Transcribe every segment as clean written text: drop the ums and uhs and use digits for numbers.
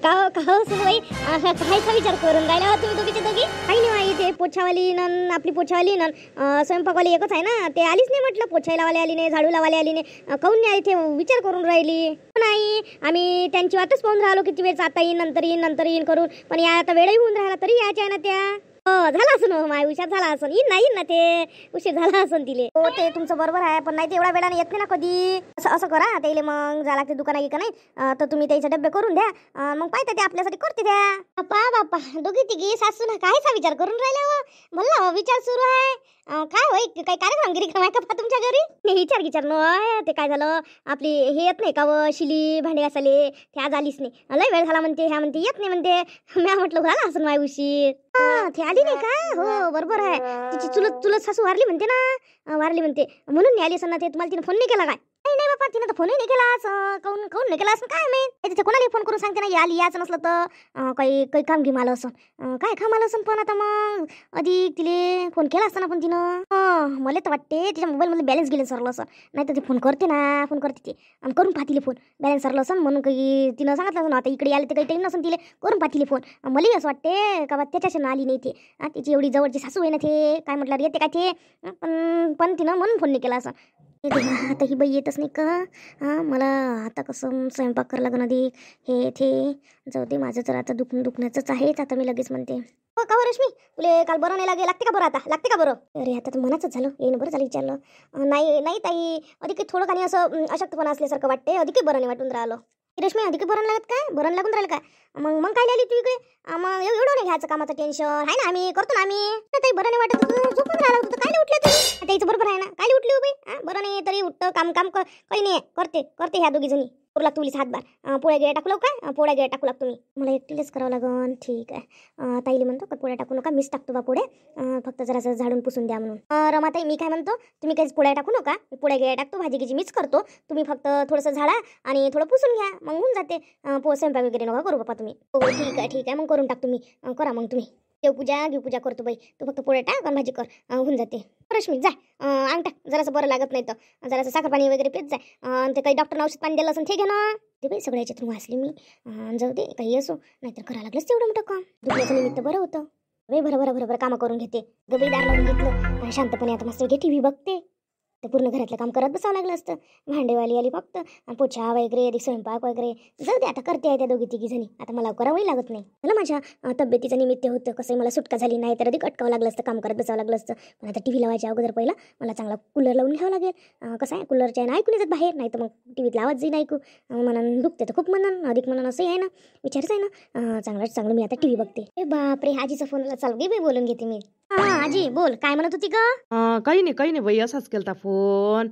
का हो सुनबाई, कायचा विचार करून राहिला हो तुम्ही दोघीचे दोघी? काही नाही आई, ते पोछावाली नन आपली पोछावाली नन स्वयंपाकवाली एकच आहे ना, ते आलीच नाही म्हटलं. पोछाई लावाली आली नाही, झाडू लावाली आली नाही, काहून नाही ते विचार करून राहिली. नाही आम्ही त्यांची वाटच पाहून राहिलो किती वेळ, आता येईन नंतर येईन करून, पण या आता वेळही होऊन राहिला तरी यायच्या ना त्या. झाला असं हो माय, हुशार झाला असं. येईन नाही ना ते, उशीर झाला असं तिले. हो ते तुमचं बरोबर आहे, पण नाही ते एवढ्या वेळाने येत नाही ना कधी. असं करा त्याला, मग जा लागते दुकानात का नाही तर तुम्ही त्याचे डब्बे करून द्या, मग पाहिजे ते आपल्यासाठी करते द्या. बापा दोघी तिघी सासू ना कायचा विचार करून राहिला. बोलला विचार सुरू आहे. काय होय, काही कार्यक्रम गिरीक्रम आहे का तुमच्या घरी? नाही विचार नो ते काय झालं, आपली हे येत नाही का व शिली भांडे घासाले, ते आज आलीच नाही. लय वेळ झाला म्हणते, ह्या म्हणते येत नाही म्हणते. मी म्हटलं झाला असं माय उशीर. ते आली नाही का? हो बरोबर आहे, तिची चुलत सासू वारली म्हणते ना, वारली म्हणते म्हणून नाही आली असं ना. ते तुम्हाला तिने फोन नाही केला काय? नाही बाबा, तिने तर फोनही नाही केला. असं काऊन नाही केला असं काय माहिती. तिथे कोणाला फोन करून सांगते ना आली, याच नसलं तर काही काम घेऊन आलं असं. काय काम आलं असं, पण आता मग अधिक तिले फोन केला असता ना. पण तिनं मला तर वाटते तिच्या मोबाईलमध्ये बॅलन्स गेले सरलं असं. नाही तर ते फोन करते ते आणि करून पाहतील फोन. बॅलन्स सरलं असं म्हणून काही तिनं सांगितलं असं ना, आता इकडे आले तर काही टाईम नसून तिले करून पाहतील फोन. मलाही असं वाटते का बा त्याच्याशी आली नाही ते. तिची एवढी जवळची सासू आहे ना, ते काय म्हटलं येते काय ते, पण तिनं म्हणून फोन नाही केला असं. आता ही बाई येतच नाही का? मला आता कसं स्वयंपाक करायला लागणार आधी, हे ते जाऊ दे. माझं जर आता दुखण्याचंच आहेच. आता मी लगेच म्हणते हो का रश्मी, तुले काल बरं नाही लागते का बरं? आता लागते का बरं? अरे आता तर मनाचंच झालं, येणं बरं झालं विचारलं. नाही ताई, अधिक थोडं काही असं अशक्तपणा असल्यासारखं वाटते. अधिक बरं नाही वाटून राहिलं. रश्मी अधिक बरं लागत काय? बरं लागून राहिलं काय? मग काय आली तू इकडे? मग एवढं नाही घ्यायचं कामाचं टेन्शन आहे ना, आम्ही करतो ना. आम्ही ताई बरं नाही वाटत होतं, झोपून राहिला होतं, काय उठले तुम्ही? त्याचं बरोबर आहे ना, काय उठली उभी? बरं नाही तरी उठतं, काम काही नाही. करते ह्या दोघी जणी. करू लागतो तुलीच हातभार. पोळ्या गिळ्या टाकू का? पोळ्या गिळ्या टाकू लागतो मी. मला एकटीलाच करावं लागन. ठीक आहे, ताईला म्हणतो का पोळ्या टाकू नका, मीच टाकतो बा पोळ्या, फक्त जरासं झाडून पुसून द्या म्हणून. रमाताई मी काय म्हणतो, तुम्ही काहीच पोळ्या टाकू नका, पोळ्या गिळ्या टाकतो, भाजी गिजी मीच करतो. तुम्ही फक्त थोडंसं झाडा आणि थोडं पुसून घ्या, मग होऊन जाते. स्वयंपाक वगैरे नका करू बापा तुम्ही. हो ठीक आहे, मग करून टाक तुम्ही. करा मग तुम्ही. देवपूजा करतो बाई, तू फक्त पोळ्या टाक आणि भाजी कर, होऊन जाते. रश्मी जा अंग टाक, जरासं बरं लागत नाही तर जरासं साखर पाणी वगैरे पित जाय. ते काही डॉक्टरनं औषध पाणी दिलं असं ते घे ना. ते बाई सगळ्या याच्यातून वाचले मी. जाऊ दे काही असो, नाहीतर करायला लागलंच तेवढं मोठं काम. दुखण्याचं निमित्त बरं होतं. बरं कामं करून घेते. गबईदार लावून घेतलं शांतपणे. आता मस्त घे टीव्ही बघते. तर पूर्ण घरातलं काम करत बसावं लागलं असतं. भांडेवाली आली फक्त, पोछा वगैरे अधिक स्वयंपाक वगैरे. जाऊ दे आता करते आहे त्या दोघी तिघी जणी. आता मला करावंही लागत नाही. मला माझ्या तब्येतीचं निमित्त होतं. कसंही मला सुटका झाली नाही तर अधिक अटकावं लागलं असतं, काम करत बसावं लागलं असतं. पण आता टीव्ही लावायच्या अगोदर पहिला मला चांगला कूलर लावून घ्यावं लागेल. कसं आहे, कूलरच्या ना ऐकून येतात बाहेर, नाही तर मग टीव्हीतला आवाज जाईन ऐकू. म्हणून दुखते तर खूप म्हणून अधिक म्हणून असंही आहे ना, विचारच आहे ना. चांगलं मी आता टीव्ही बघते. बापरे, आजीचा फोनला चालू घे, बोलून घेते मी. आजी बोल, काय म्हणत होती का? काही नाही बाई, असाच केलता फोन.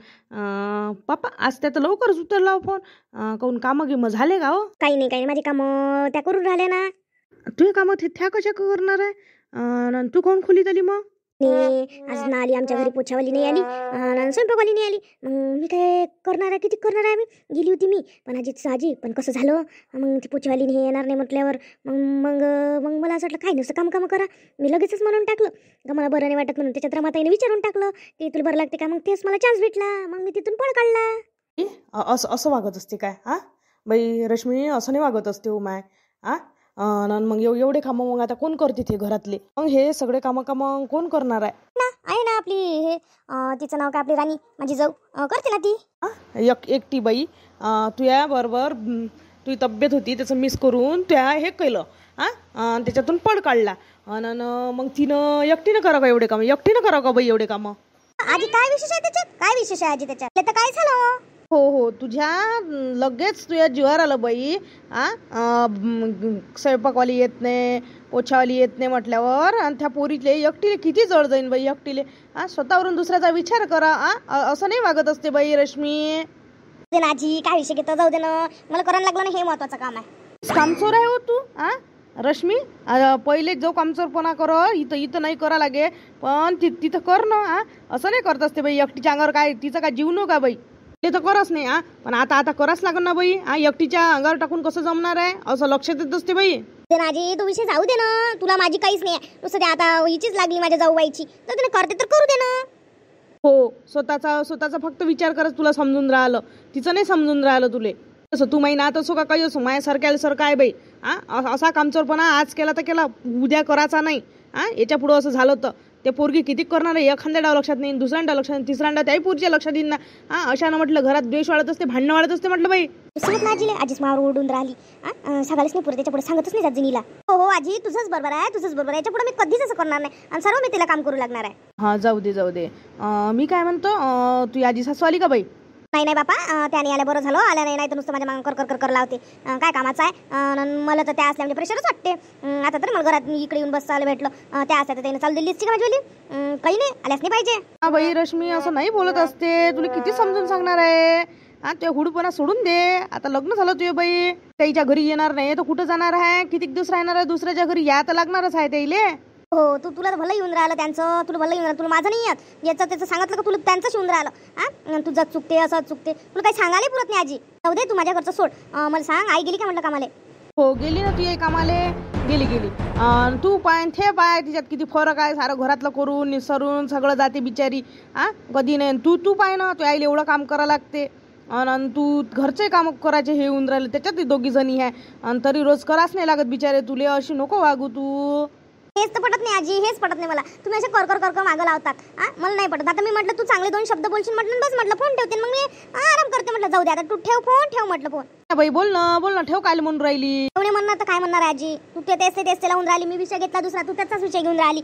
पापा आज त्या तर लवकरच उतरला फोन. काऊन कामं गिमं झाले का हो? काही नाही, माझी कामं त्या करून राहिल्या ना. तुझे कामं त्या कशा करणार आहे? तू कोण खोलीत आली मग? आज ना आली आमच्या घरी, पोछावाली नाही आली, स्वयंपाकवाली नाही आली. मग मी काय करणार आहे, किती करणार आहे? मी गेली होती मी, पण आजी पण कसं झालं, मग ती पोछावाली नाही येणार नाही म्हटल्यावर मग मला असं वाटलं काय नसतं काम करा. मी लगेचच म्हणून टाकलं का मला बरं नाही वाटत म्हणून. त्याच्यात रमाताईने विचारून टाकलं की तुला बरं लागते का? मग तेच मला चान्स भेटला, मग मी तिथून पळ काढला. असं वागत असते काय? बाई रश्मी, असं नाही वागत असते हो माय. मग एवढे कामं मग आता कोण करते ते घरातले? मग हे सगळे कामं कोण करणार आहे? आहे ना आपली हे तिचं नाव काय, आपली राणी, माझी जाऊ, करते ना ती. एकटी बाई तुया बरोबर तुझी तब्येत होती त्याचं मिस करून त्या हे केलं. त्याच्यातून पड काढला. आणि मग तिनं एकटीनं करावं का एवढे कामं? एकटीनं करावं का बाई एवढे कामं? आजी काय विशेष आहे त्याच्यात? काय विशेष आहे आजी त्याच्यात? तर काय झालं? हो तुझ्या लगेच तुझ्या जीवावर आलं बाई. स्वयंपाकवाली येत नाही, पोछावाली येत नाही म्हटल्यावर, आणि त्या पोरीले एकटीले किती जड जाईन बाई एकटीले. स्वतःवरून दुसऱ्याचा विचार करा. असं नाही वागत असते बाई रश्मी. आजी काय विषय घेतो, जाऊ दे ना, मला करायला लागलं ना, हे महत्वाचं काम आहे. कामचोर आहे हो तू रश्मी. पहिले जो कामचोरपणा कर, इथं नाही करा लागे, पण तिथं कर ना. असं नाही करत असते बाई एकटीच्या अंगावर. काय तिचं काय जीव नो का बाई? ते तर करच नाही. पण आता कराच लागन ना बाई. एकटीच्या अंगावर टाकून कसं जमणार आहे? असं लक्षात येत असते बाई. आजी तो विषय जाऊ दे ना, तुला माझी काहीच नाही नुसतं ते आता हिचीच लागली माझ्या जाऊबाईची, तर तिने करते तर करू दे ना. हो स्वतःचा फक्त विचार करत तुला समजून राहिलं, तिचं नाही समजून राहिलं तुले. तसं तू माही नात असो का काही असो माझ्यासारखं आहे बाई. असा कामचोरपणा आज केला तर केला, उद्या करायचा नाही. याच्या पुढं असं झालं तर ते पोरगी किती करणार आहे. एखाद्या डाव लक्षात नाही, दुसऱ्यांदा लक्षात नाही, तिसऱ्यांदा त्याही पुढच्या लक्षात येईन ना. अशानं म्हटलं घरात द्वेष वाढत असते, भांडणं वाढत असते म्हटलं बाई. सांगत ना आजीले, आजीच मावर ओढून राहिली. सांगायलाच नाही पुढे, त्याच्या पुढे सांगतच नाही आजीनीला. हो हो आजी, तुझंच बरोबर आहे, तुझंच बरोबर आहे. याच्या पुढे मी कधीच असं करणार नाही आणि सर्व मी तिला काम करू लागणार आहे. हा जाऊ दे. मी काय म्हणतो, तू आजी सासू आली का बाई? नाही नाही बापा, त्याने आल्या बरं झालं. आल्या नाही तर नुसतं माझ्या मागं कर लावते. काय कामाचं आहे. मला तर त्या असल्या म्हणजे प्रेशरच वाटते. आता तर मला घरात इकडे येऊन बसायला भेटलं. त्या असल्या तर त्याने चालू दिल्लीची का माझी काही नाही, आल्याच नाही पाहिजे. बाई रश्मी असं नाही बोलत असते, तुला किती समजून सांगणार आहे. ते हुडपणा सोडून दे. आता लग्न झालं तुझे बाई, त्याच्या घरी येणार नाही तर कुठं जाणार आहे, किती दिवस राहणार आहे दुसऱ्याच्या घरी, या तर लागणारच आहे त्याइले. हो तुला तर भलं येऊन राहिलं त्यांचं, तुला भलं येऊन राहिलं, तुला माझं नाही येत. याचं त्याचं सांगितलं का तुला त्यांचंच येऊन राहिलं. तुझं चुकते, असं चुकते, तुला काही सांगायला पुरत नाही आजी. जाऊ दे, तू माझ्या घरचं सोड. मला सांग, आई गेली का म्हटलं कामाले? हो गेली ना, तू कामाले गेली. तू पाय तिच्यात किती फरक आहे. सारं घरातलं करून निसरून सगळं जाते बिचारी. कधी नाही. तू पाय ना, तू आईला एवढं काम करावं लागते आणि तू घरचे काम करायचे हे होऊन राहिले. त्याच्यात दोघी जणी आहे आणि तरी रोज कराच नाही लागत बिचारे तुले. अशी नको वागू तू. हेच तर पटत नाही आजी, हेच पटत नाही मला. तुम्ही असे कर मागं लावतात. मला नाही पटत. आता मी म्हटलं तू चांगले 2 शब्द बोलशील म्हटलं, बस म्हटलं फोन ठेवते. मग मी आराम करते म्हटलं. जाऊ दे आता, तू ठेव म्हटलं फोन. बाई बोल ना ठेव. काय म्हणून राहिली एवढे म्हणणार तर काय म्हणणार आजी. तू तेच लावून राहिली. मी विषय घेतला दुसरा, तू त्याचाच विषय घेऊन राहिली.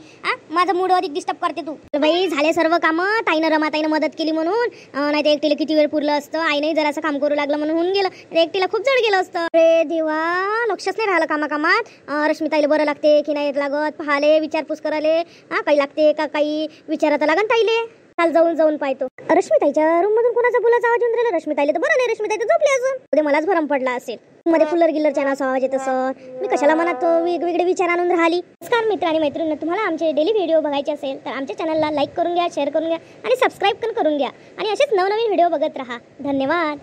माझं मूड अधिक डिस्टर्ब करते तू. बाई झाले सर्व कामं. ताईनं रमाताईनं मदत केली म्हणून, नाही तर एकटीला किती वेळ पुरलं असतं. आईने जरासं काम करू लागलं म्हणून होऊन गेलं. एकटीला खूप जड गेलं असतं. अरे देवा, लक्षच नाही राहिलं कामात. रश्मीताईला बरं लागते की नाही लागत पाहाले, विचारपूस कराले. काही लागते का काही विचारायला लागन ताईले. काल जाऊन पाहतो. रश्मीताईच्या रूम मधून कोणाचा बोलाचा आवाज येऊन राहिला. रश्मीताईला तर बरं नाही, रश्मीताई तर झोपली अजून. उद्या मलाच भरम पडला असेल. मध्ये कुलर नाचा आवाज येत असं. मी कशाला मनात वेगवेगळे विचार आणून राहिली. नमस्कार मित्र आणि मैत्रिणी, तुम्हाला आमचे डेली व्हिडिओ बघायचे असेल तर आमच्या चॅनलला लाईक करून घ्या, शेअर करून घ्या आणि सबस्क्राईब पण करून घ्या. आणि असेच नवनवीन व्हिडिओ बघत राहा. धन्यवाद.